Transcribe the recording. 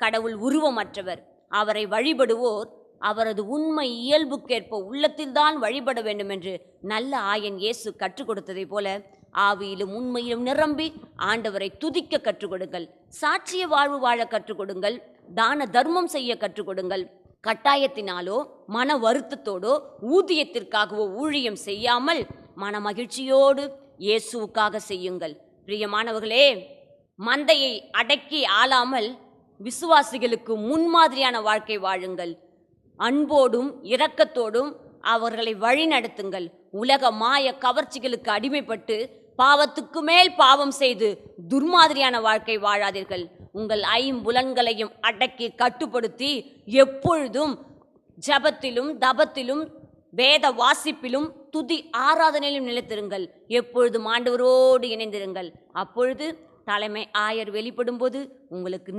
கடவுள் உருவமற்றவர். அவரை வழிபடுவோர் அவரது உண்மை இயல்புக்கேற்ப உள்ளத்தில்தான் வழிபட வேண்டும் என்று நல்ல ஆயன் இயேசு கற்றுக் கொடுத்ததைப் போல ஆவியிலும் உண்மையிலும் நிரம்பி ஆண்டவரை துதிக்க கற்றுக் கொடுங்கள். சாட்சிய வாழ்வு வாழ கற்றுக் கொடுங்கள். தான தர்மம் செய்ய கற்றுக் கொடுங்கள். கட்டாயத்தினாலோ மன வருத்தத்தோடோ ஊதியத்திற்காகவோ ஊழியம் செய்யாமல் மன மகிழ்ச்சியோடு இயேசுவுக்காக செய்யுங்கள். பிரியமானவர்களே, மந்தையை அடக்கி ஆளாமல் விசுவாசிகளுக்கு முன்மாதிரியான வாழ்க்கை வாழுங்கள். அன்போடும் இரக்கத்தோடும் அவர்களை வழிநடத்துங்கள். உலக மாய கவர்ச்சிகளுக்கு அடிமைப்பட்டு பாவத்துக்கு மேல் பாவம் செய்து துர்மாதிரியான வாழ்க்கை வாழாதீர்கள். உங்கள் ஐம்புலன்களையும் அடக்கி கட்டுப்படுத்தி எப்பொழுதும் ஜபத்திலும் தபத்திலும் வேத வாசிப்பிலும் துதி ஆராதனையிலும் நிலைத்திருங்கள். எப்பொழுதும் ஆண்டவரோடு இணைந்திருங்கள். அப்பொழுது தலைமை ஆயர் வெளிப்படும் போது உங்களுக்கு